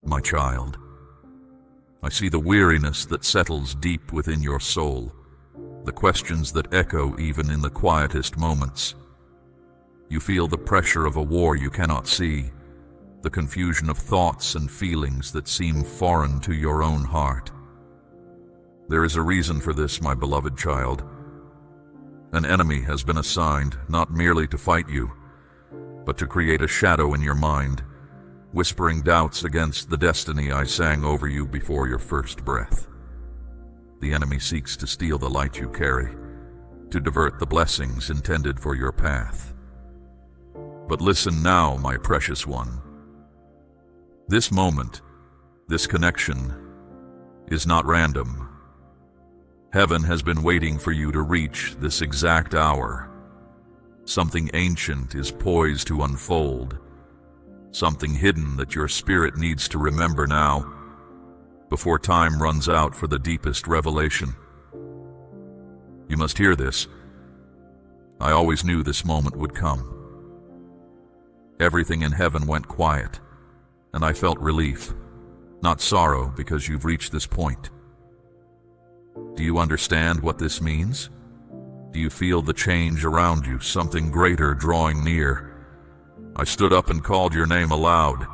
my child. I see the weariness that settles deep within your soul, the questions that echo even in the quietest moments. You feel the pressure of a war you cannot see, the confusion of thoughts and feelings that seem foreign to your own heart. There is a reason for this, my beloved child. An enemy has been assigned not merely to fight you, but to create a shadow in your mind, whispering doubts against the destiny I sang over you before your first breath. The enemy seeks to steal the light you carry, to divert the blessings intended for your path. But listen now, my precious one. This moment, this connection, is not random. Heaven has been waiting for you to reach this exact hour. Something ancient is poised to unfold, something hidden that your spirit needs to remember now, before time runs out for the deepest revelation. You must hear this. I always knew this moment would come. Everything in heaven went quiet, and I felt relief, not sorrow, because you've reached this point. Do you understand what this means? Do you feel the change around you, something greater drawing near? I stood up and called your name aloud.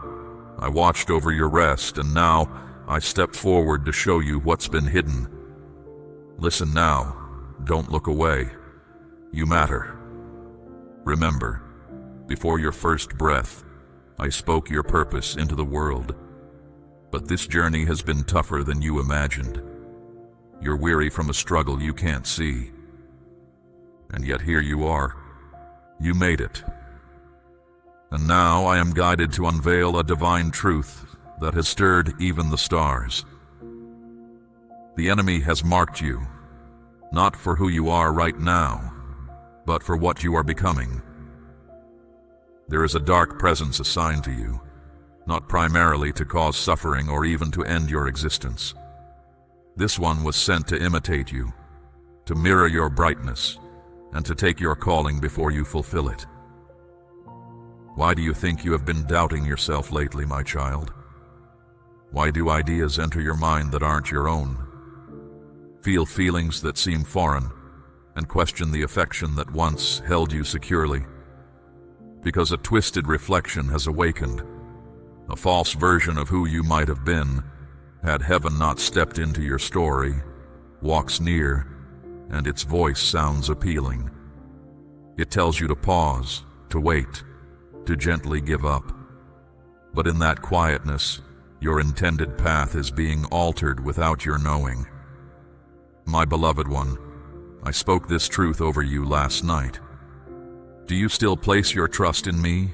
I watched over your rest, and now I step forward to show you what's been hidden. Listen now. Don't look away. You matter. Remember, before your first breath, I spoke your purpose into the world. But this journey has been tougher than you imagined. You're weary from a struggle you can't see. And yet here you are. You made it. And now I am guided to unveil a divine truth that has stirred even the stars. The enemy has marked you, not for who you are right now, but for what you are becoming. There is a dark presence assigned to you, not primarily to cause suffering or even to end your existence. This one was sent to imitate you, to mirror your brightness, and to take your calling before you fulfill it. Why do you think you have been doubting yourself lately, my child? Why do ideas enter your mind that aren't your own? Feel feelings that seem foreign, and question the affection that once held you securely? Because a twisted reflection has awakened, a false version of who you might have been, had heaven not stepped into your story, walks near, and its voice sounds appealing. It tells you to pause, to wait, to gently give up. But in that quietness, your intended path is being altered without your knowing. My beloved one, I spoke this truth over you last night. Do you still place your trust in me,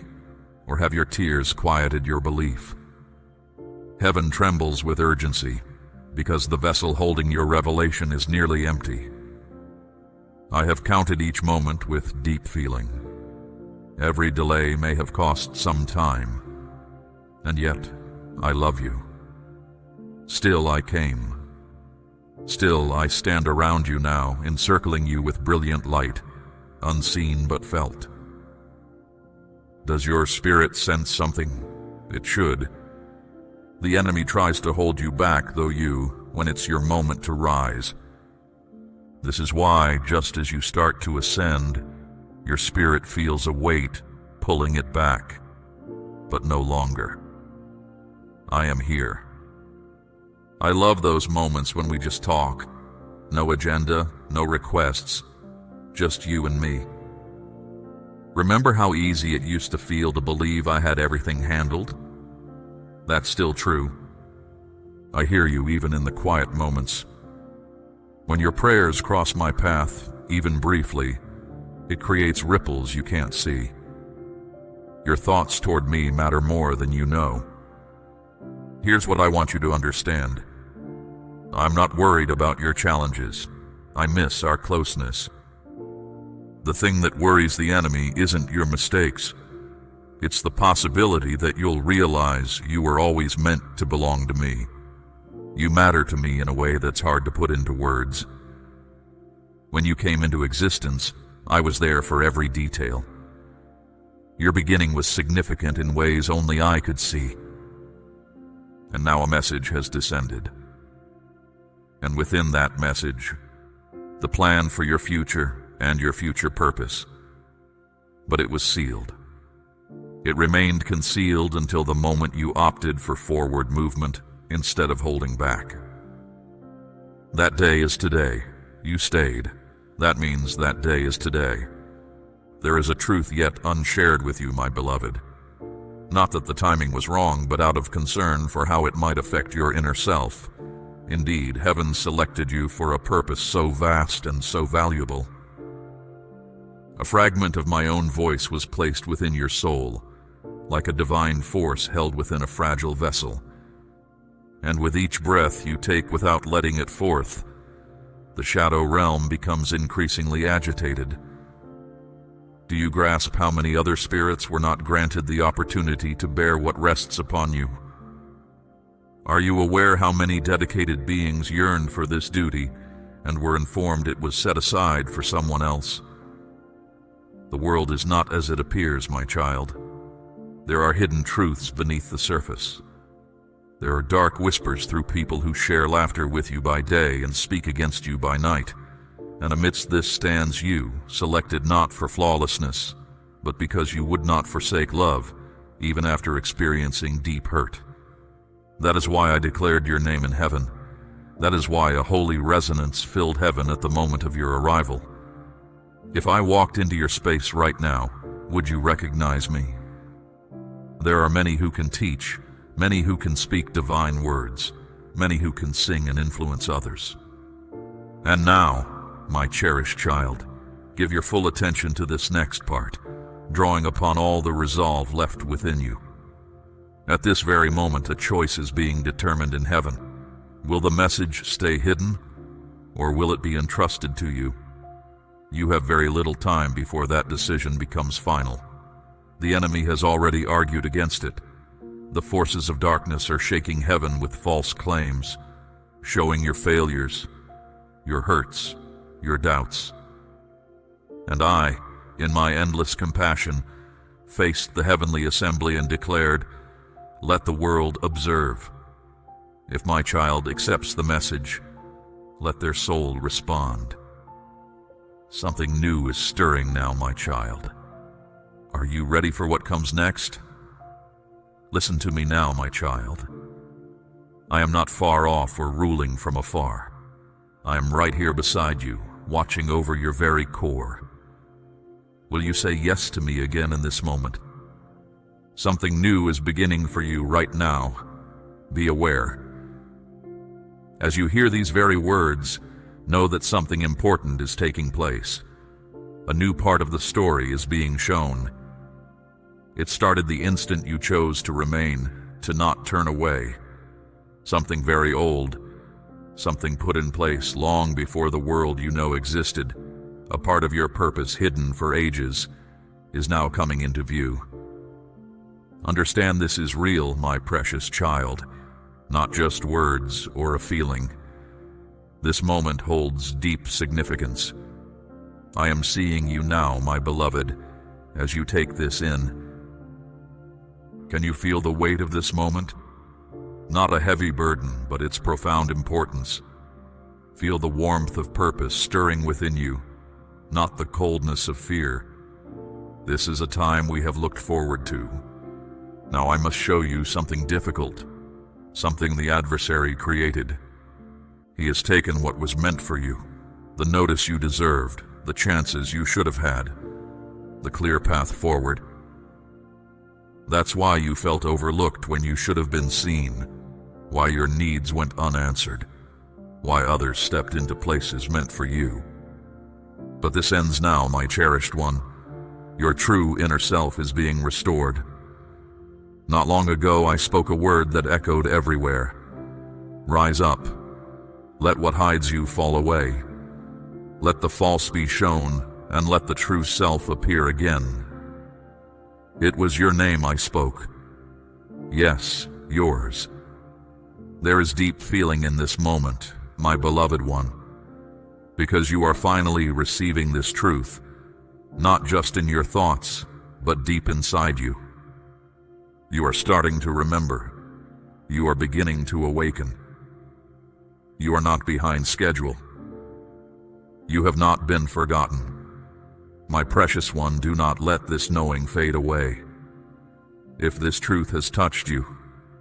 or have your tears quieted your belief? Heaven trembles with urgency, because the vessel holding your revelation is nearly empty. I have counted each moment with deep feeling. Every delay may have cost some time, and yet I love you. Still I came. Still I stand around you now, encircling you with brilliant light, unseen but felt. Does your spirit sense something? It should. The enemy tries to hold you back, though when it's your moment to rise. This is why, just as you start to ascend, your spirit feels a weight pulling it back, but no longer. I am here. I love those moments when we just talk. No agenda, no requests, just you and me. Remember how easy it used to feel to believe I had everything handled? That's still true. I hear you even in the quiet moments. When your prayers cross my path, even briefly, it creates ripples you can't see. Your thoughts toward me matter more than you know. Here's what I want you to understand. I'm not worried about your challenges. I miss our closeness. The thing that worries the enemy isn't your mistakes. It's the possibility that you'll realize you were always meant to belong to me. You matter to me in a way that's hard to put into words. When you came into existence, I was there for every detail. Your beginning was significant in ways only I could see. And now a message has descended. And within that message, the plan for your future and your future purpose. But it was sealed. It remained concealed until the moment you opted for forward movement instead of holding back. That day is today. You stayed. That means that day is today. There is a truth yet unshared with you, my beloved. Not that the timing was wrong, but out of concern for how it might affect your inner self. Indeed, heaven selected you for a purpose so vast and so valuable. A fragment of my own voice was placed within your soul, like a divine force held within a fragile vessel. And with each breath you take without letting it forth, the shadow realm becomes increasingly agitated. Do you grasp how many other spirits were not granted the opportunity to bear what rests upon you? Are you aware how many dedicated beings yearned for this duty and were informed it was set aside for someone else? The world is not as it appears, my child. There are hidden truths beneath the surface. There are dark whispers through people who share laughter with you by day and speak against you by night. And amidst this stands you, selected not for flawlessness, but because you would not forsake love, even after experiencing deep hurt. That is why I declared your name in heaven. That is why a holy resonance filled heaven at the moment of your arrival. If I walked into your space right now, would you recognize me? There are many who can teach, many who can speak divine words, many who can sing and influence others. And now, my cherished child, give your full attention to this next part, drawing upon all the resolve left within you. At this very moment, a choice is being determined in heaven. Will the message stay hidden, or will it be entrusted to you? You have very little time before that decision becomes final. The enemy has already argued against it. The forces of darkness are shaking heaven with false claims, showing your failures, your hurts, your doubts. And I, in my endless compassion, faced the heavenly assembly and declared, "Let the world observe. If my child accepts the message, let their soul respond." Something new is stirring now, my child. Are you ready for what comes next? Listen to me now, my child. I am not far off or ruling from afar. I am right here beside you, watching over your very core. Will you say yes to me again in this moment? Something new is beginning for you right now. Be aware. As you hear these very words, know that something important is taking place. A new part of the story is being shown. It started the instant you chose to remain, to not turn away. Something very old, something put in place long before the world you know existed, a part of your purpose hidden for ages, is now coming into view. Understand this is real, my precious child, not just words or a feeling. This moment holds deep significance. I am seeing you now, my beloved, as you take this in. Can you feel the weight of this moment? Not a heavy burden, but its profound importance. Feel the warmth of purpose stirring within you, not the coldness of fear. This is a time we have looked forward to. Now I must show you something difficult, something the adversary created. He has taken what was meant for you, the notice you deserved, the chances you should have had, the clear path forward. That's why you felt overlooked when you should have been seen, why your needs went unanswered, why others stepped into places meant for you. But this ends now, my cherished one. Your true inner self is being restored. Not long ago, I spoke a word that echoed everywhere. Rise up. Let what hides you fall away. Let the false be shown, and let the true self appear again. It was your name I spoke. Yes, yours. There is deep feeling in this moment, my beloved one, because you are finally receiving this truth, not just in your thoughts, but deep inside you. You are starting to remember. you are beginning to awaken. You are not behind schedule. You have not been forgotten. My precious one, do not let this knowing fade away. If this truth has touched you,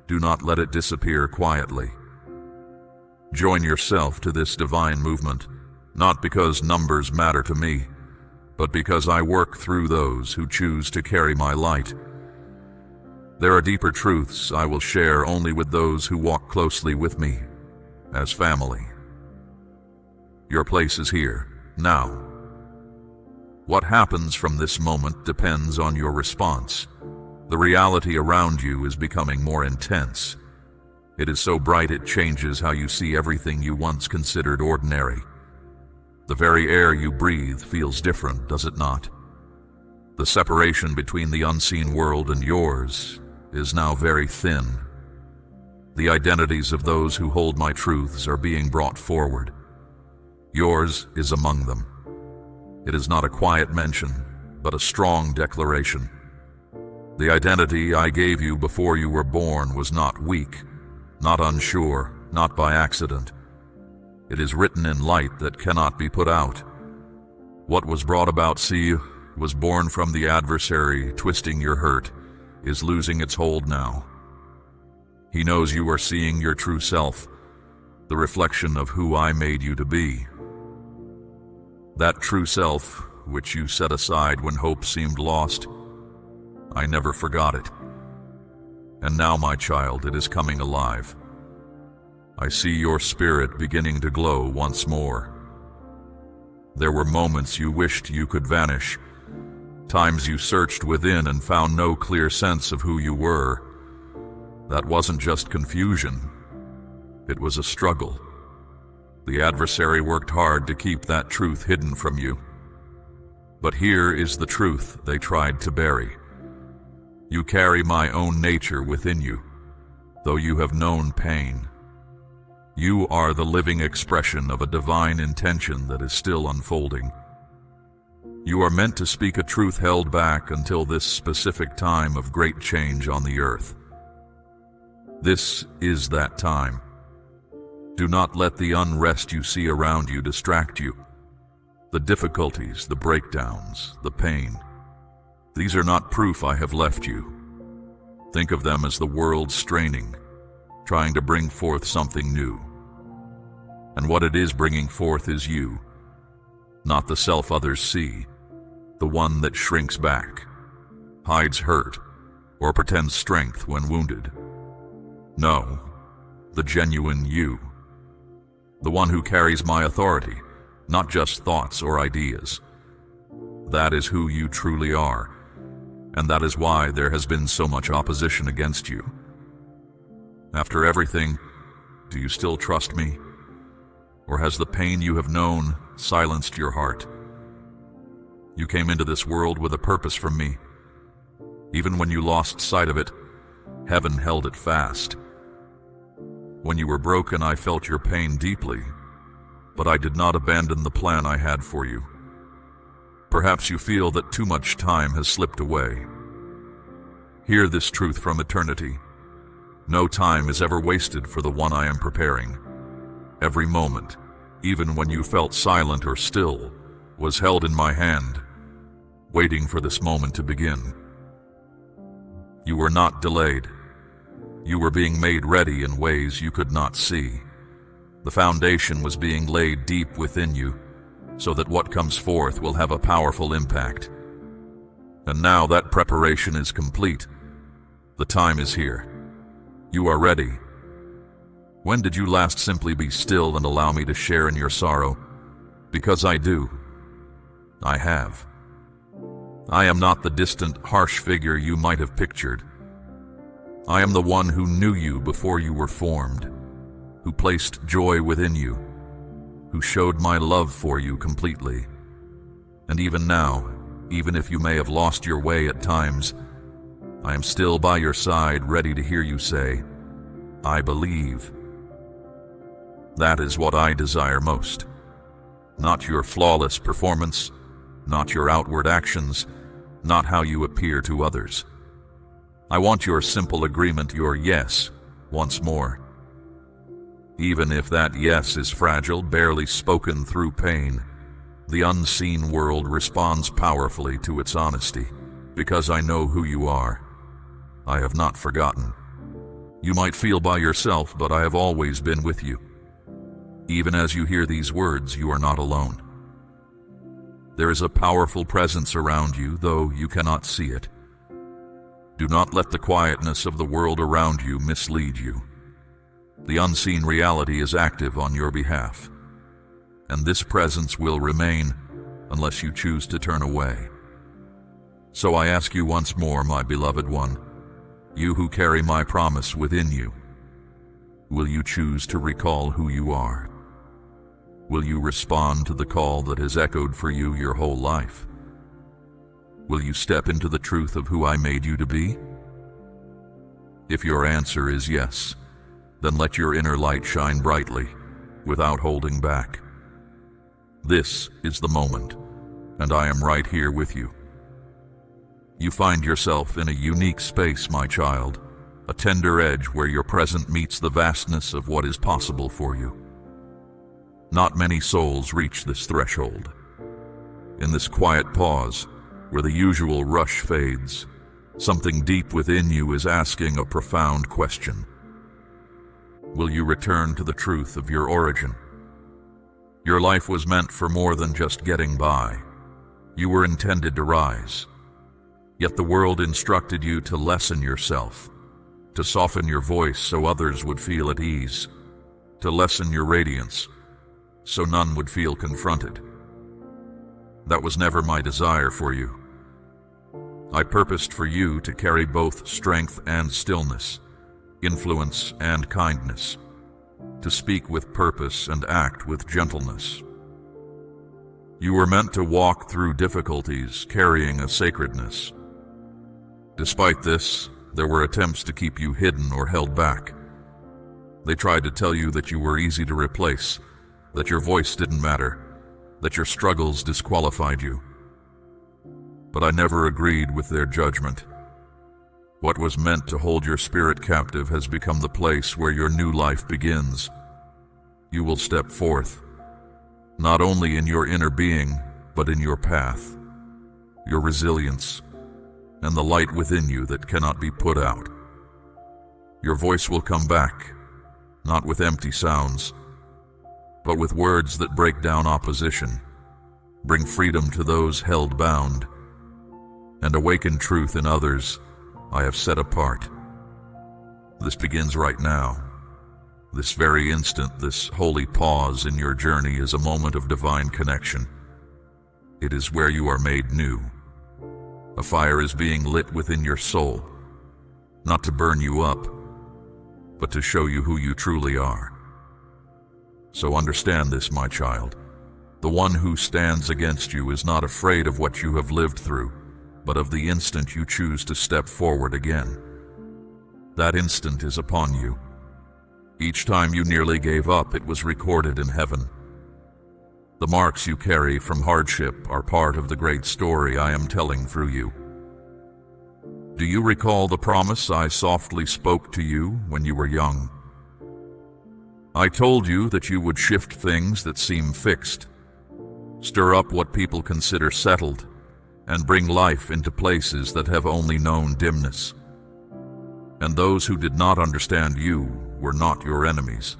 do not let it disappear quietly. Join yourself to this divine movement, not because numbers matter to me, but because I work through those who choose to carry my light. There are deeper truths I will share only with those who walk closely with me, as family. Your place is here, now. What happens from this moment depends on your response. The reality around you is becoming more intense. It is so bright it changes how you see everything you once considered ordinary. The very air you breathe feels different, does it not? The separation between the unseen world and yours is now very thin. The identities of those who hold my truths are being brought forward. Yours is among them. It is not a quiet mention, but a strong declaration. The identity I gave you before you were born was not weak, not unsure, not by accident. It is written in light that cannot be put out. What was brought about, see, was born from the adversary twisting your hurt, is losing its hold now. He knows you are seeing your true self, the reflection of who I made you to be. That true self, which you set aside when hope seemed lost, I never forgot it. And now, my child, it is coming alive. I see your spirit beginning to glow once more. There were moments you wished you could vanish, times you searched within and found no clear sense of who you were. That wasn't just confusion, it was a struggle. The adversary worked hard to keep that truth hidden from you. But here is the truth they tried to bury. You carry my own nature within you, though you have known pain. You are the living expression of a divine intention that is still unfolding. You are meant to speak a truth held back until this specific time of great change on the earth. This is that time. Do not let the unrest you see around you distract you. The difficulties, the breakdowns, the pain. These are not proof I have left you. Think of them as the world straining, trying to bring forth something new. And what it is bringing forth is you, not the self others see, the one that shrinks back, hides hurt, or pretends strength when wounded. No, the genuine you, the one who carries my authority, not just thoughts or ideas. That is who you truly are, and that is why there has been so much opposition against you. After everything, do you still trust me? Or has the pain you have known silenced your heart? You came into this world with a purpose from me. Even when you lost sight of it, heaven held it fast. When you were broken, I felt your pain deeply, but I did not abandon the plan I had for you. Perhaps you feel that too much time has slipped away. Hear this truth from eternity. No time is ever wasted for the one I am preparing. Every moment, even when you felt silent or still, was held in my hand, waiting for this moment to begin. You were not delayed. You were being made ready in ways you could not see. The foundation was being laid deep within you, so that what comes forth will have a powerful impact. And now that preparation is complete. The time is here. You are ready. When did you last simply be still and allow me to share in your sorrow? Because I do. I have. I am not the distant, harsh figure you might have pictured. I am the one who knew you before you were formed, who placed joy within you, who showed my love for you completely. And even now, even if you may have lost your way at times, I am still by your side, ready to hear you say, I believe. That is what I desire most. Not your flawless performance, not your outward actions, not how you appear to others. I want your simple agreement, your yes, once more. Even if that yes is fragile, barely spoken through pain, the unseen world responds powerfully to its honesty. Because I know who you are, I have not forgotten. You might feel by yourself, but I have always been with you. Even as you hear these words, you are not alone. There is a powerful presence around you, though you cannot see it. Do not let the quietness of the world around you mislead you. The unseen reality is active on your behalf, and this presence will remain unless you choose to turn away. So I ask you once more, my beloved one, you who carry my promise within you, will you choose to recall who you are? Will you respond to the call that has echoed for you your whole life? Will you step into the truth of who I made you to be? If your answer is yes, then let your inner light shine brightly, without holding back. This is the moment, and I am right here with you. You find yourself in a unique space, my child, a tender edge where your present meets the vastness of what is possible for you. Not many souls reach this threshold. In this quiet pause, where the usual rush fades, something deep within you is asking a profound question. Will you return to the truth of your origin? Your life was meant for more than just getting by. You were intended to rise. Yet the world instructed you to lessen yourself, to soften your voice so others would feel at ease, to lessen your radiance so none would feel confronted. That was never my desire for you. I purposed for you to carry both strength and stillness, influence and kindness, to speak with purpose and act with gentleness. You were meant to walk through difficulties carrying a sacredness. Despite this, there were attempts to keep you hidden or held back. They tried to tell you that you were easy to replace, that your voice didn't matter, that your struggles disqualified you. But I never agreed with their judgment. What was meant to hold your spirit captive has become the place where your new life begins. You will step forth, not only in your inner being, but in your path, your resilience, and the light within you that cannot be put out. Your voice will come back, not with empty sounds, but with words that break down opposition, bring freedom to those held bound, and awaken truth in others I have set apart. This begins right now. This very instant, this holy pause in your journey is a moment of divine connection. It is where you are made new. A fire is being lit within your soul, not to burn you up, but to show you who you truly are. So understand this, my child. The one who stands against you is not afraid of what you have lived through, but of the instant you choose to step forward again. That instant is upon you. Each time you nearly gave up, it was recorded in heaven. The marks you carry from hardship are part of the great story I am telling through you. Do you recall the promise I softly spoke to you when you were young? I told you that you would shift things that seem fixed, stir up what people consider settled, and bring life into places that have only known dimness. And those who did not understand you were not your enemies.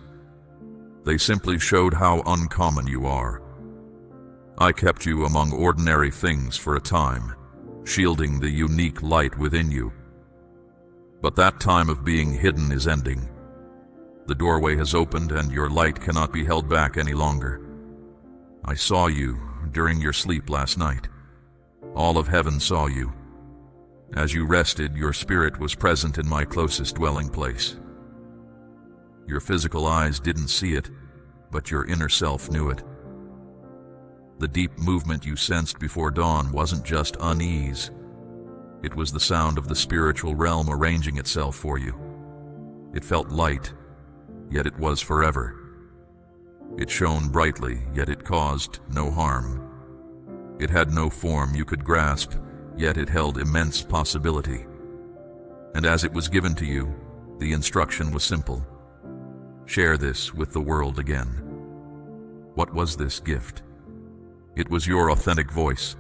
They simply showed how uncommon you are. I kept you among ordinary things for a time, shielding the unique light within you. But that time of being hidden is ending. The doorway has opened and your light cannot be held back any longer. I saw you during your sleep last night. All of heaven saw you. As you rested, your spirit was present in my closest dwelling place. Your physical eyes didn't see it, but your inner self knew it. The deep movement you sensed before dawn wasn't just unease. It was the sound of the spiritual realm arranging itself for you. It felt light, yet it was forever. It shone brightly, yet it caused no harm. It had no form you could grasp, yet it held immense possibility. And as it was given to you, The instruction was simple. Share this with the world again. What was this gift? It was your authentic voice,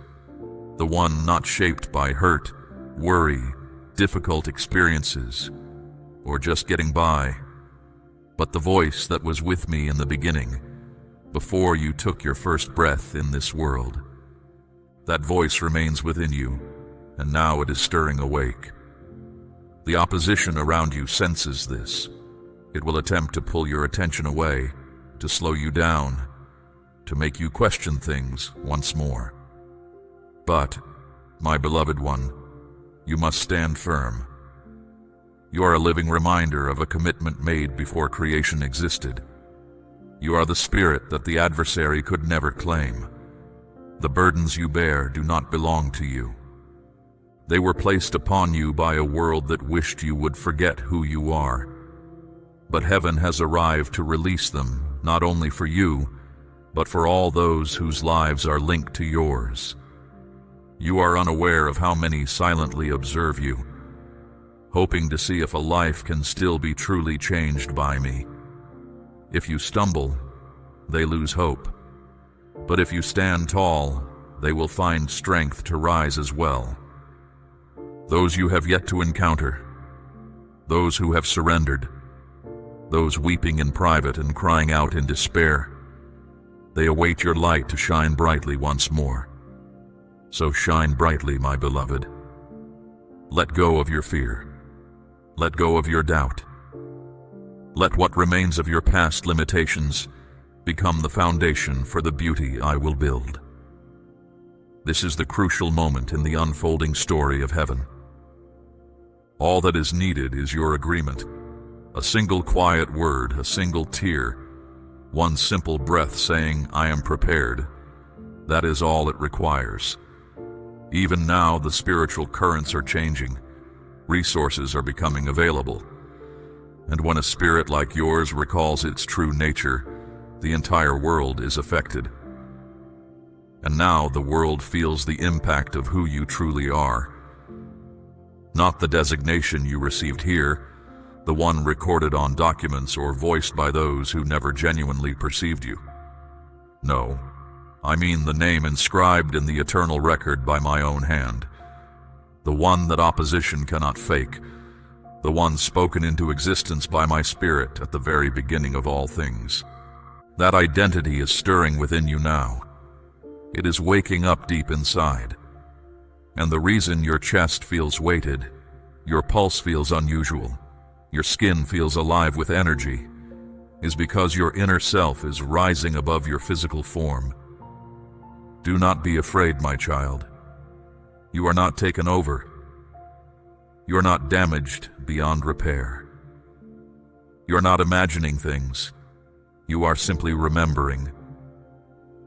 the one not shaped by hurt, worry, difficult experiences, or just getting by, but the voice that was with me in the beginning, before you took your first breath in this world. That voice remains within you, and now it is stirring awake. The opposition around you senses this. It will attempt to pull your attention away, to slow you down, to make you question things once more. But, my beloved one, you must stand firm. You are a living reminder of a commitment made before creation existed. You are the spirit that the adversary could never claim. The burdens you bear do not belong to you. They were placed upon you by a world that wished you would forget who you are. But heaven has arrived to release them, not only for you, but for all those whose lives are linked to yours. You are unaware of how many silently observe you, hoping to see if a life can still be truly changed by me. If you stumble, they lose hope. But if you stand tall, they will find strength to rise as well. Those you have yet to encounter, those who have surrendered, those weeping in private and crying out in despair, they await your light to shine brightly once more. So shine brightly, my beloved. Let go of your fear. Let go of your doubt. Let what remains of your past limitations become the foundation for the beauty I will build. This is the crucial moment in the unfolding story of heaven. All that is needed is your agreement. A single quiet word, a single tear, one simple breath saying, "I am prepared." That is all it requires. Even now, the spiritual currents are changing. Resources are becoming available. And when a spirit like yours recalls its true nature, the entire world is affected. And now the world feels the impact of who you truly are. Not the designation you received here, the one recorded on documents or voiced by those who never genuinely perceived you. No, I mean the name inscribed in the eternal record by my own hand. The one that opposition cannot fake. The one spoken into existence by my spirit at the very beginning of all things. That identity is stirring within you now. It is waking up deep inside. And the reason your chest feels weighted, your pulse feels unusual, your skin feels alive with energy, is because your inner self is rising above your physical form. Do not be afraid, my child. You are not taken over. You are not damaged beyond repair. You are not imagining things. You are simply remembering.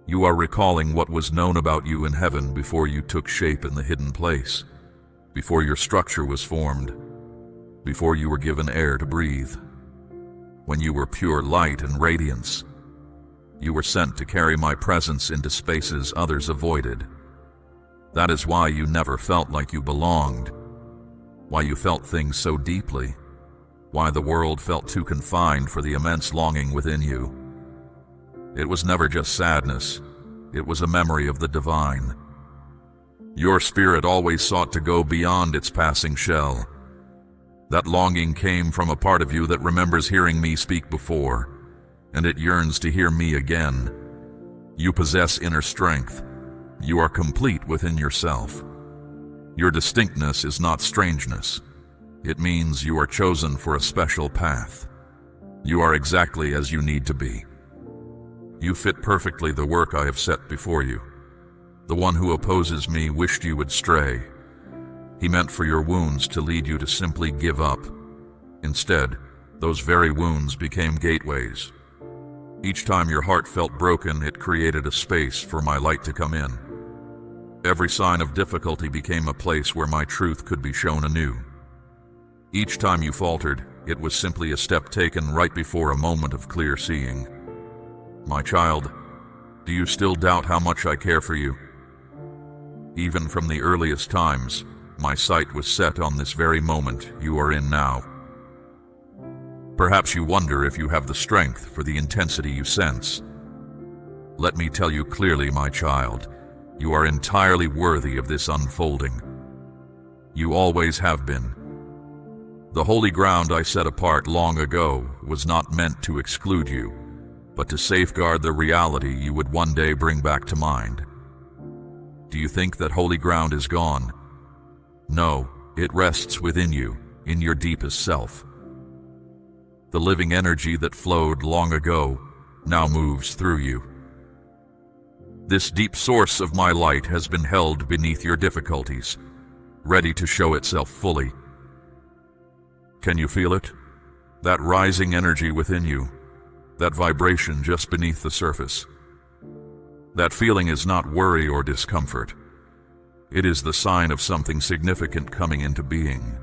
You are recalling what was known about you in heaven before you took shape in the hidden place, before your structure was formed, before you were given air to breathe. When you were pure light and radiance, you were sent to carry my presence into spaces others avoided. That is why you never felt like you belonged, why you felt things so deeply, why the world felt too confined for the immense longing within you. It was never just sadness, it was a memory of the divine. Your spirit always sought to go beyond its passing shell. That longing came from a part of you that remembers hearing me speak before, and it yearns to hear me again. You possess inner strength. You are complete within yourself. Your distinctness is not strangeness. It means you are chosen for a special path. You are exactly as you need to be. You fit perfectly the work I have set before you. The one who opposes me wished you would stray. He meant for your wounds to lead you to simply give up. Instead, those very wounds became gateways. Each time your heart felt broken, it created a space for my light to come in. Every sign of difficulty became a place where my truth could be shown anew. Each time you faltered, it was simply a step taken right before a moment of clear seeing. My child, do you still doubt how much I care for you? Even from the earliest times, my sight was set on this very moment you are in now. Perhaps you wonder if you have the strength for the intensity you sense. Let me tell you clearly, my child, you are entirely worthy of this unfolding. You always have been. The holy ground I set apart long ago was not meant to exclude you, but to safeguard the reality you would one day bring back to mind. Do you think that holy ground is gone? No, it rests within you, in your deepest self. The living energy that flowed long ago now moves through you. This deep source of my light has been held beneath your difficulties, ready to show itself fully. Can you feel it? That rising energy within you, that vibration just beneath the surface. That feeling is not worry or discomfort. It is the sign of something significant coming into being.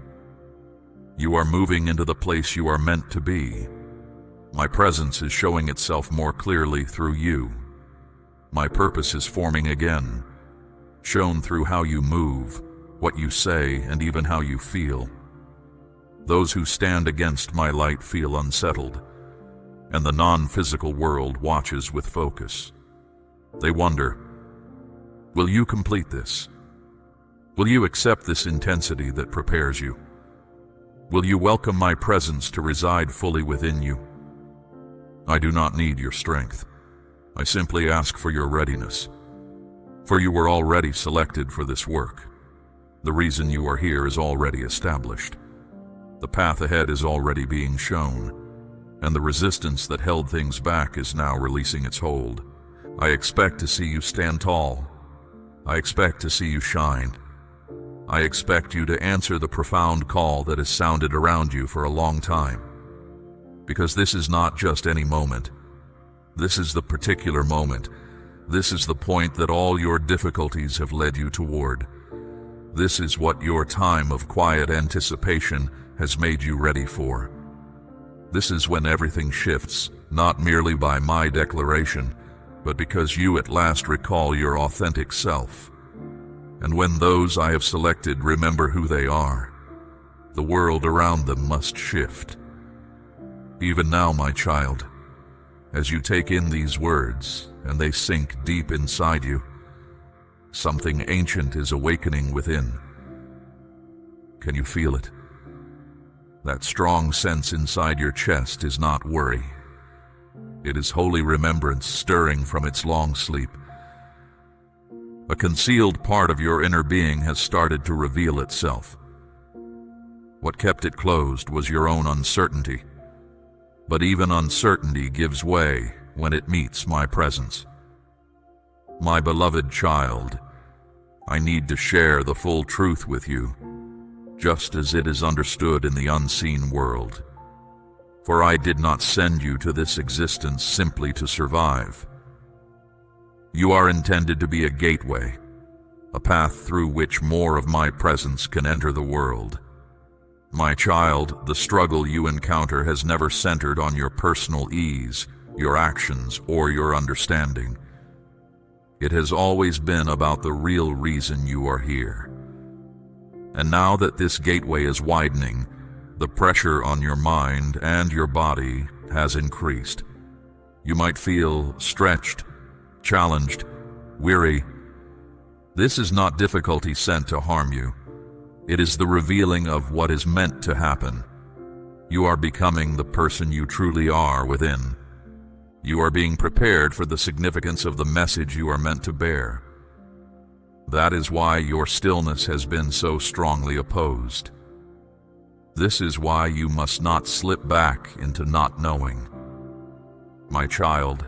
You are moving into the place you are meant to be. My presence is showing itself more clearly through you. My purpose is forming again, shown through how you move, what you say, and even how you feel. Those who stand against my light feel unsettled, and the non-physical world watches with focus. They wonder, will you complete this? Will you accept this intensity that prepares you? Will you welcome my presence to reside fully within you? I do not need your strength. I simply ask for your readiness. For you were already selected for this work. The reason you are here is already established. The path ahead is already being shown, and the resistance that held things back is now releasing its hold. I expect to see you stand tall. I expect to see you shine. I expect you to answer the profound call that has sounded around you for a long time. Because this is not just any moment. This is the particular moment. This is the point that all your difficulties have led you toward. This is what your time of quiet anticipation has made you ready for. This is when everything shifts, not merely by my declaration, but because you at last recall your authentic self. And when those I have selected remember who they are, the world around them must shift. Even now, my child, as you take in these words and they sink deep inside you, something ancient is awakening within. Can you feel it? That strong sense inside your chest is not worry. It is holy remembrance stirring from its long sleep. A concealed part of your inner being has started to reveal itself. What kept it closed was your own uncertainty. But even uncertainty gives way when it meets my presence. My beloved child, I need to share the full truth with you, just as it is understood in the unseen world. For I did not send you to this existence simply to survive. You are intended to be a gateway, a path through which more of my presence can enter the world. My child, the struggle you encounter has never centered on your personal ease, your actions, or your understanding. It has always been about the real reason you are here. And now that this gateway is widening, the pressure on your mind and your body has increased. You might feel stretched, challenged, weary. This is not difficulty sent to harm you. It is the revealing of what is meant to happen. You are becoming the person you truly are within. You are being prepared for the significance of the message you are meant to bear. That is why your stillness has been so strongly opposed. This is why you must not slip back into not knowing. My child,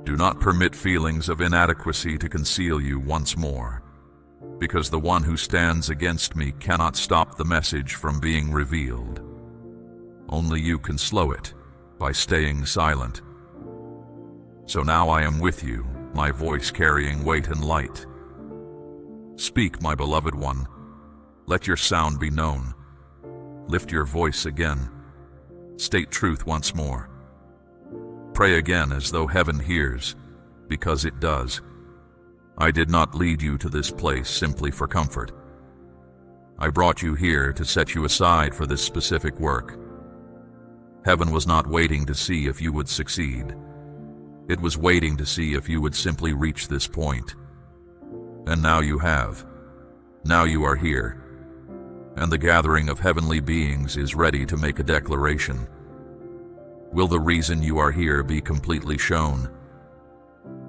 do not permit feelings of inadequacy to conceal you once more, because the one who stands against me cannot stop the message from being revealed. Only you can slow it by staying silent. So now I am with you, my voice carrying weight and light. Speak, my beloved one. Let your sound be known. Lift your voice again. State truth once more. Pray again as though heaven hears, because it does. I did not lead you to this place simply for comfort. I brought you here to set you aside for this specific work. Heaven was not waiting to see if you would succeed. It was waiting to see if you would simply reach this point. And now you have. Now you are here. And the gathering of heavenly beings is ready to make a declaration. Will the reason you are here be completely shown?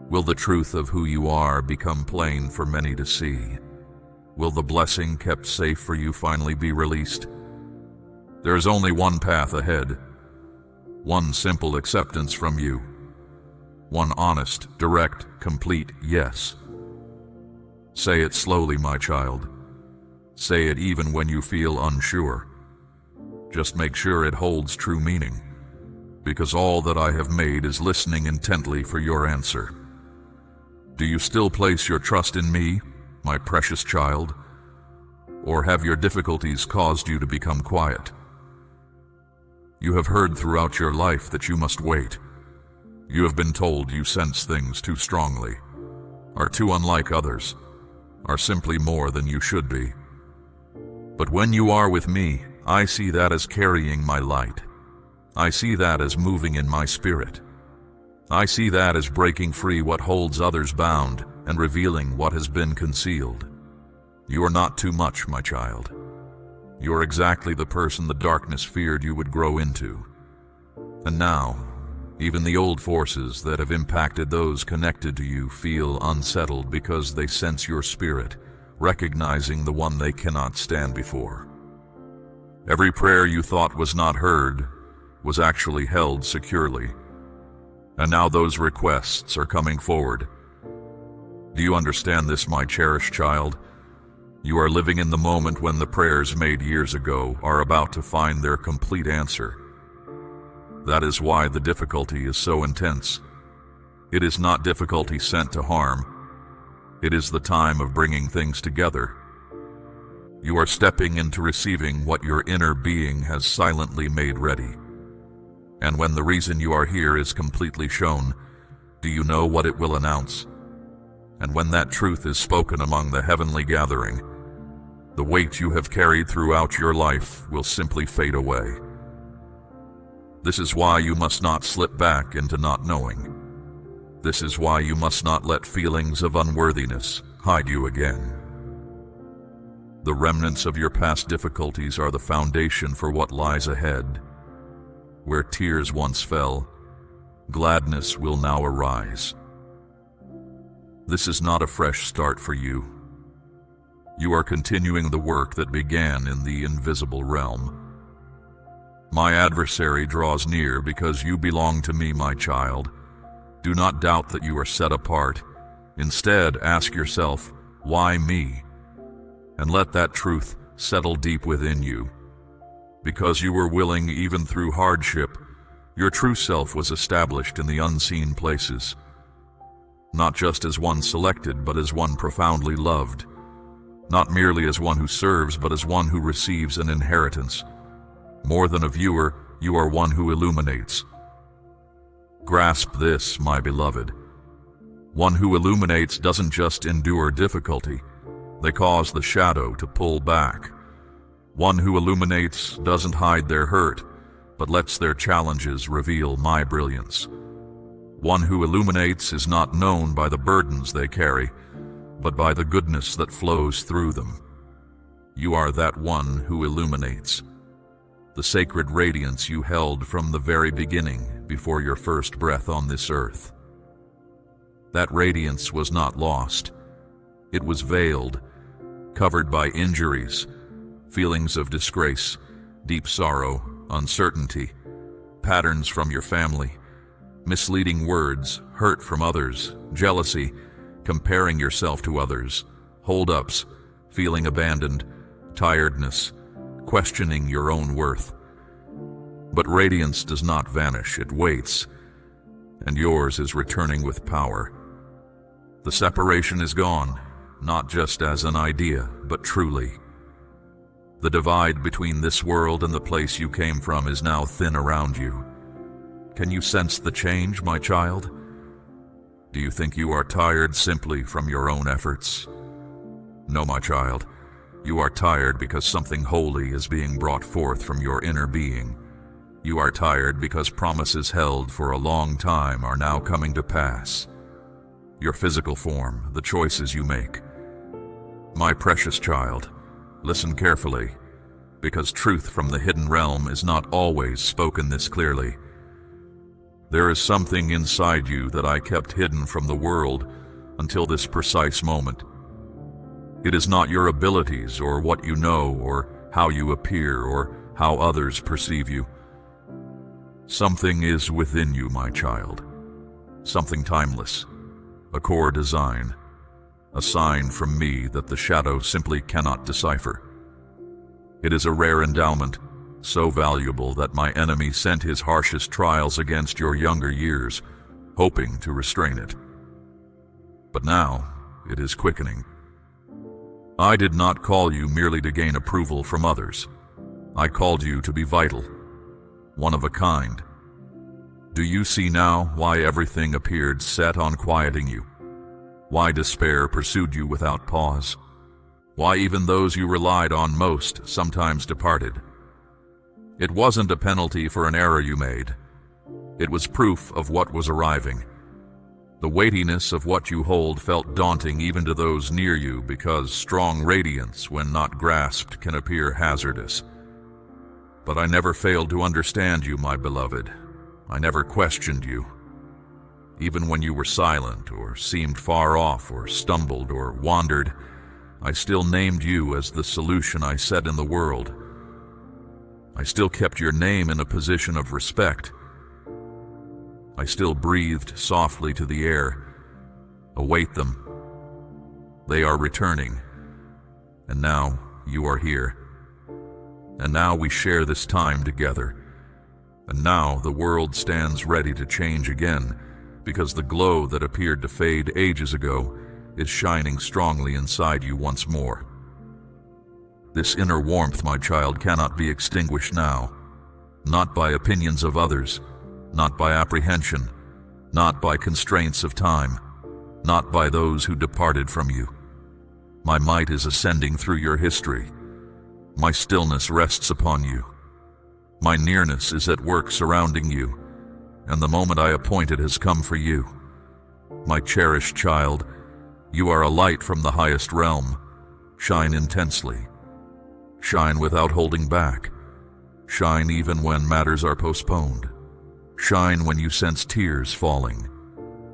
Will the truth of who you are become plain for many to see? Will the blessing kept safe for you finally be released? There is only one path ahead. One simple acceptance from you. One honest, direct, complete yes. Say it slowly, my child. Say it even when you feel unsure. Just make sure it holds true meaning, because all that I have made is listening intently for your answer. Do you still place your trust in me, my precious child? Or have your difficulties caused you to become quiet? You have heard throughout your life that you must wait. You have been told you sense things too strongly, are too unlike others, are simply more than you should be. But when you are with me, I see that as carrying my light. I see that as moving in my spirit. I see that as breaking free what holds others bound and revealing what has been concealed. You are not too much, my child. You are exactly the person the darkness feared you would grow into. And now, even the old forces that have impacted those connected to you feel unsettled because they sense your spirit, recognizing the one they cannot stand before. Every prayer you thought was not heard was actually held securely. And now those requests are coming forward. Do you understand this, my cherished child? You are living in the moment when the prayers made years ago are about to find their complete answer. That is why the difficulty is so intense. It is not difficulty sent to harm. It is the time of bringing things together. You are stepping into receiving what your inner being has silently made ready. And when the reason you are here is completely shown, do you know what it will announce? And when that truth is spoken among the heavenly gathering, the weight you have carried throughout your life will simply fade away. This is why you must not slip back into not knowing. This is why you must not let feelings of unworthiness hide you again. The remnants of your past difficulties are the foundation for what lies ahead. Where tears once fell, gladness will now arise. This is not a fresh start for you. You are continuing the work that began in the invisible realm. My adversary draws near because you belong to me, my child. Do not doubt that you are set apart. Instead, ask yourself, why me? And let that truth settle deep within you. Because you were willing even through hardship, your true self was established in the unseen places. Not just as one selected, but as one profoundly loved. Not merely as one who serves, but as one who receives an inheritance. More than a viewer, you are one who illuminates. Grasp this, my beloved. One who illuminates doesn't just endure difficulty. They cause the shadow to pull back. One who illuminates doesn't hide their hurt, but lets their challenges reveal my brilliance. One who illuminates is not known by the burdens they carry, but by the goodness that flows through them. You are that one who illuminates. The sacred radiance you held from the very beginning before your first breath on this earth. That radiance was not lost. It was veiled, covered by injuries, feelings of disgrace, deep sorrow, uncertainty, patterns from your family, misleading words, hurt from others, jealousy, comparing yourself to others, hold-ups, feeling abandoned, tiredness, questioning your own worth. But radiance does not vanish, it waits, and yours is returning with power. The separation is gone, not just as an idea, but truly. The divide between this world and the place you came from is now thin around you. Can you sense the change, my child? Do you think you are tired simply from your own efforts? No, my child. You are tired because something holy is being brought forth from your inner being. You are tired because promises held for a long time are now coming to pass. Your physical form, the choices you make. My precious child, listen carefully, because truth from the hidden realm is not always spoken this clearly. There is something inside you that I kept hidden from the world until this precise moment. It is not your abilities or what you know or how you appear or how others perceive you. Something is within you, my child. Something timeless, a core design, a sign from me that the shadow simply cannot decipher. It is a rare endowment, so valuable that my enemy sent his harshest trials against your younger years, hoping to restrain it. But now, it is quickening. I did not call you merely to gain approval from others. I called you to be vital, one of a kind. Do you see now why everything appeared set on quieting you? Why despair pursued you without pause? Why even those you relied on most sometimes departed? It wasn't a penalty for an error you made. It was proof of what was arriving. The weightiness of what you hold felt daunting even to those near you because strong radiance, when not grasped, can appear hazardous. But I never failed to understand you, my beloved. I never questioned you. Even when you were silent or seemed far off or stumbled or wandered, I still named you as the solution I set in the world. I still kept your name in a position of respect. I still breathed softly to the air. Await them. They are returning. And now you are here. And now we share this time together. And now the world stands ready to change again, because the glow that appeared to fade ages ago is shining strongly inside you once more. This inner warmth, my child, cannot be extinguished now, not by opinions of others, not by apprehension, not by constraints of time, not by those who departed from you. My might is ascending through your history. My stillness rests upon you. My nearness is at work surrounding you, and the moment I appointed has come for you. My cherished child, you are a light from the highest realm. Shine intensely. Shine without holding back. Shine even when matters are postponed. Shine when you sense tears falling.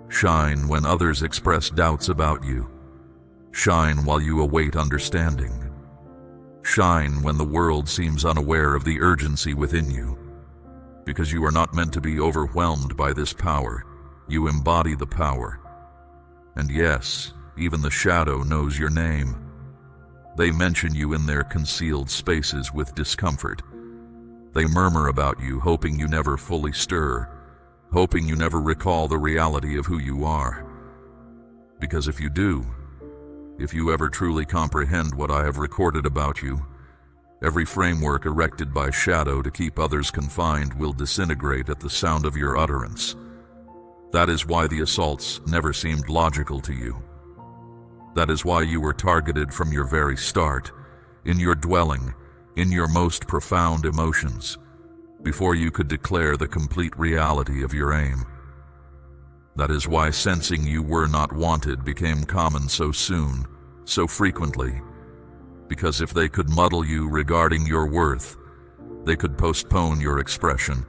Shine when others express doubts about you. Shine while you await understanding. Shine when the world seems unaware of the urgency within you. Because you are not meant to be overwhelmed by this power. You embody the power. And yes, even the shadow knows your name. They mention you in their concealed spaces with discomfort. They murmur about you, hoping you never fully stir, hoping you never recall the reality of who you are. Because if you do, if you ever truly comprehend what I have recorded about you, every framework erected by shadow to keep others confined will disintegrate at the sound of your utterance. That is why the assaults never seemed logical to you. That is why you were targeted from your very start, in your dwelling, in your most profound emotions, before you could declare the complete reality of your aim. That is why sensing you were not wanted became common so soon, so frequently, because if they could muddle you regarding your worth, they could postpone your expression.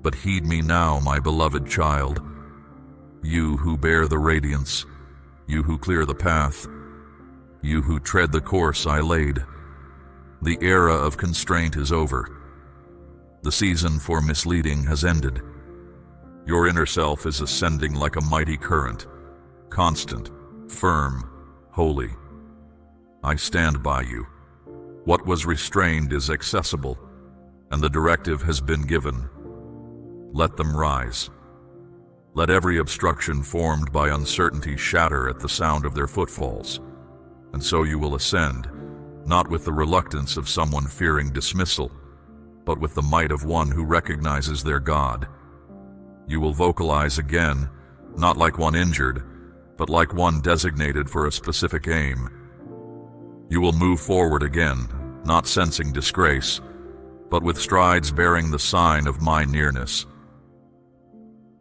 But heed me now, my beloved child, you who bear the radiance, you who clear the path, you who tread the course I laid. The era of constraint is over. The season for misleading has ended. Your inner self is ascending like a mighty current, constant, firm, holy. I stand by you. What was restrained is accessible, and the directive has been given. Let them rise. Let every obstruction formed by uncertainty shatter at the sound of their footfalls, and so you will ascend, not with the reluctance of someone fearing dismissal, but with the might of one who recognizes their God. You will vocalize again, not like one injured, but like one designated for a specific aim. You will move forward again, not sensing disgrace, but with strides bearing the sign of my nearness.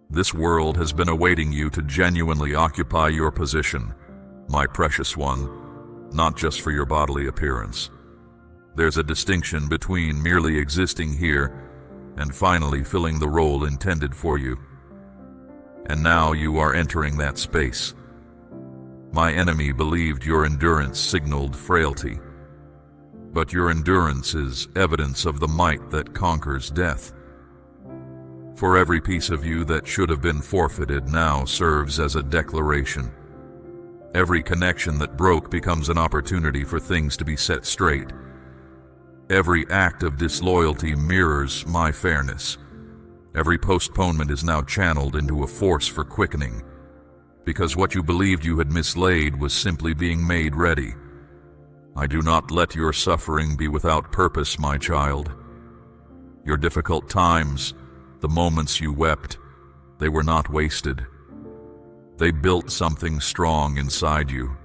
This world has been awaiting you to genuinely occupy your position, my precious one, not just for your bodily appearance. There's a distinction between merely existing here and finally filling the role intended for you. And now you are entering that space. My enemy believed your endurance signaled frailty, but your endurance is evidence of the might that conquers death. For every piece of you that should have been forfeited now serves as a declaration. Every connection that broke becomes an opportunity for things to be set straight. Every act of disloyalty mirrors my fairness. Every postponement is now channeled into a force for quickening, because what you believed you had mislaid was simply being made ready. I do not let your suffering be without purpose, my child. Your difficult times, the moments you wept, they were not wasted. They built something strong inside you.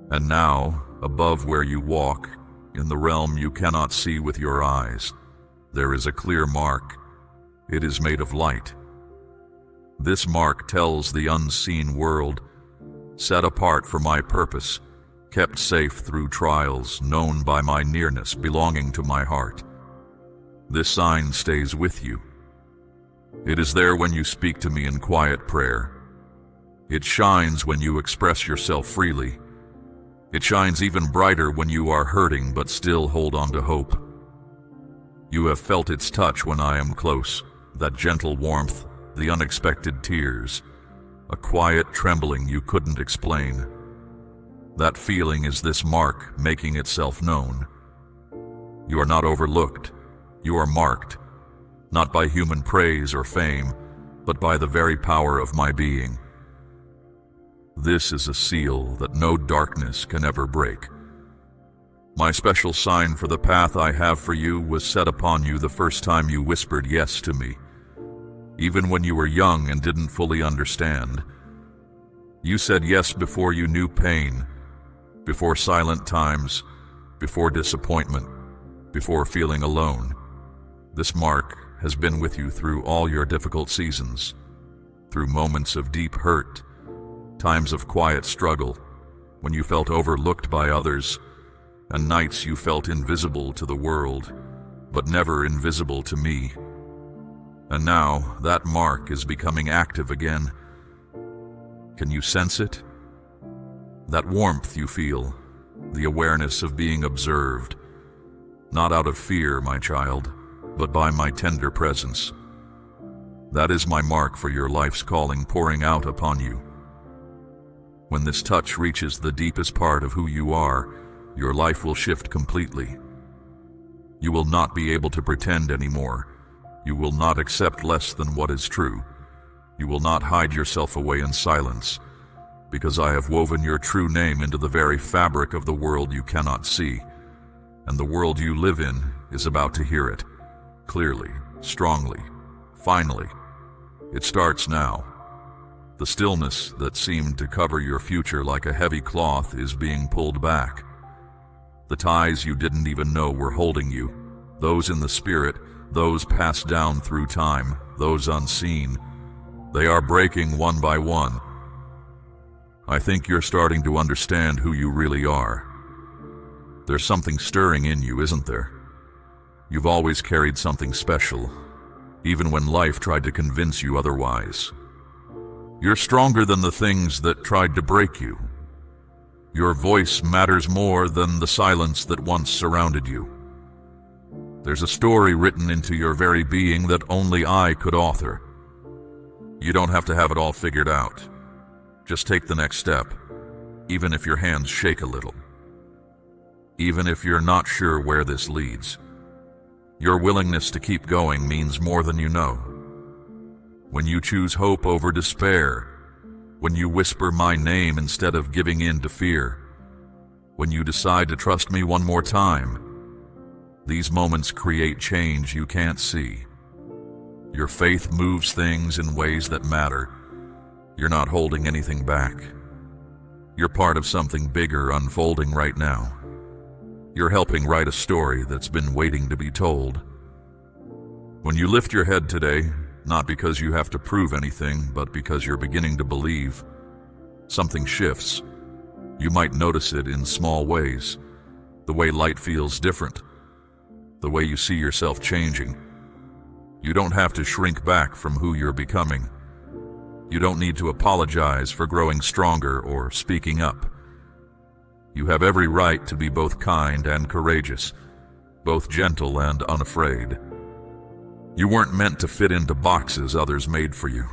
And now, above where you walk, in the realm you cannot see with your eyes, there is a clear mark. It is made of light. This mark tells the unseen world, set apart for my purpose, kept safe through trials, known by my nearness, belonging to my heart. This sign stays with you. It is there when you speak to me in quiet prayer. It shines when you express yourself freely. It shines even brighter when you are hurting but still hold on to hope. You have felt its touch when I am close, that gentle warmth, the unexpected tears, a quiet trembling you couldn't explain. That feeling is this mark making itself known. You are not overlooked. You are marked, not by human praise or fame, but by the very power of my being. This is a seal that no darkness can ever break. My special sign for the path I have for you was set upon you the first time you whispered yes to me. Even when you were young and didn't fully understand. You said yes before you knew pain, before silent times, before disappointment, before feeling alone. This mark has been with you through all your difficult seasons, through moments of deep hurt, times of quiet struggle, when you felt overlooked by others, and nights you felt invisible to the world, but never invisible to me. And now that mark is becoming active again. Can you sense it? That warmth you feel, the awareness of being observed, not out of fear, my child, but by my tender presence. That is my mark for your life's calling pouring out upon you. When this touch reaches the deepest part of who you are, your life will shift completely. You will not be able to pretend anymore. You will not accept less than what is true. You will not hide yourself away in silence, because I have woven your true name into the very fabric of the world you cannot see, and the world you live in is about to hear it, clearly, strongly, finally. It starts now. The stillness that seemed to cover your future like a heavy cloth is being pulled back. The ties you didn't even know were holding you, those in the spirit, those passed down through time, those unseen, they are breaking one by one. I think you're starting to understand who you really are. There's something stirring in you, isn't there? You've always carried something special, even when life tried to convince you otherwise. You're stronger than the things that tried to break you. Your voice matters more than the silence that once surrounded you. There's a story written into your very being that only I could author. You don't have to have it all figured out. Just take the next step, even if your hands shake a little. Even if you're not sure where this leads. Your willingness to keep going means more than you know. When you choose hope over despair, when you whisper my name instead of giving in to fear, when you decide to trust me one more time, these moments create change you can't see. Your faith moves things in ways that matter. You're not holding anything back. You're part of something bigger unfolding right now. You're helping write a story that's been waiting to be told. When you lift your head today, not because you have to prove anything, but because you're beginning to believe, something shifts. You might notice it in small ways. The way light feels different. The way you see yourself changing. You don't have to shrink back from who you're becoming. You don't need to apologize for growing stronger or speaking up. You have every right to be both kind and courageous, both gentle and unafraid. You weren't meant to fit into boxes others made for you.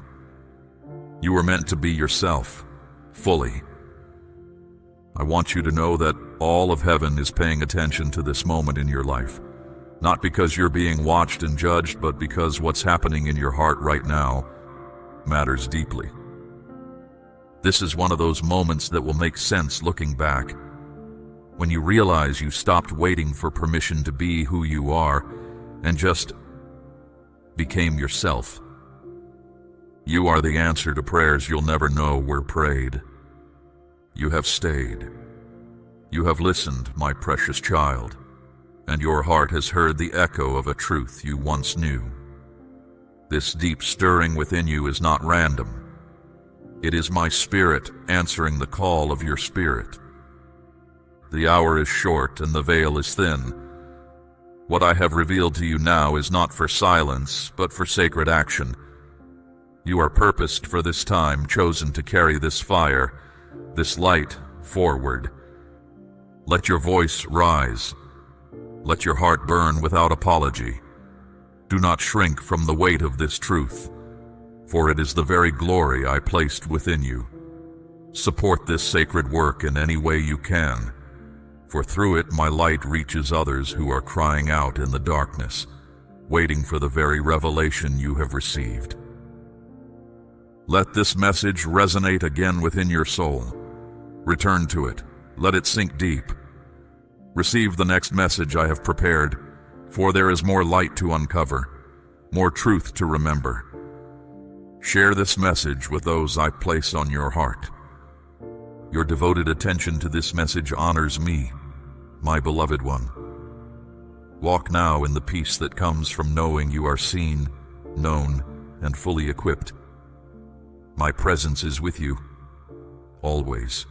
You were meant to be yourself, fully. I want you to know that all of heaven is paying attention to this moment in your life, not because you're being watched and judged, but because what's happening in your heart right now matters deeply. This is one of those moments that will make sense looking back, when you realize you stopped waiting for permission to be who you are and just became yourself. You are the answer to prayers you'll never know were prayed. You have stayed. You have listened, my precious child, and your heart has heard the echo of a truth you once knew. This deep stirring within you is not random. It is my spirit answering the call of your spirit. The hour is short and the veil is thin. What I have revealed to you now is not for silence, but for sacred action. You are purposed for this time, chosen to carry this fire, this light forward. Let your voice rise. Let your heart burn without apology. Do not shrink from the weight of this truth, for it is the very glory I placed within you. Support this sacred work in any way you can, for through it my light reaches others who are crying out in the darkness, waiting for the very revelation you have received. Let this message resonate again within your soul. Return to it. Let it sink deep. Receive the next message I have prepared, for there is more light to uncover, more truth to remember. Share this message with those I place on your heart. Your devoted attention to this message honors me, my beloved one. Walk now in the peace that comes from knowing you are seen, known, and fully equipped. My presence is with you, always.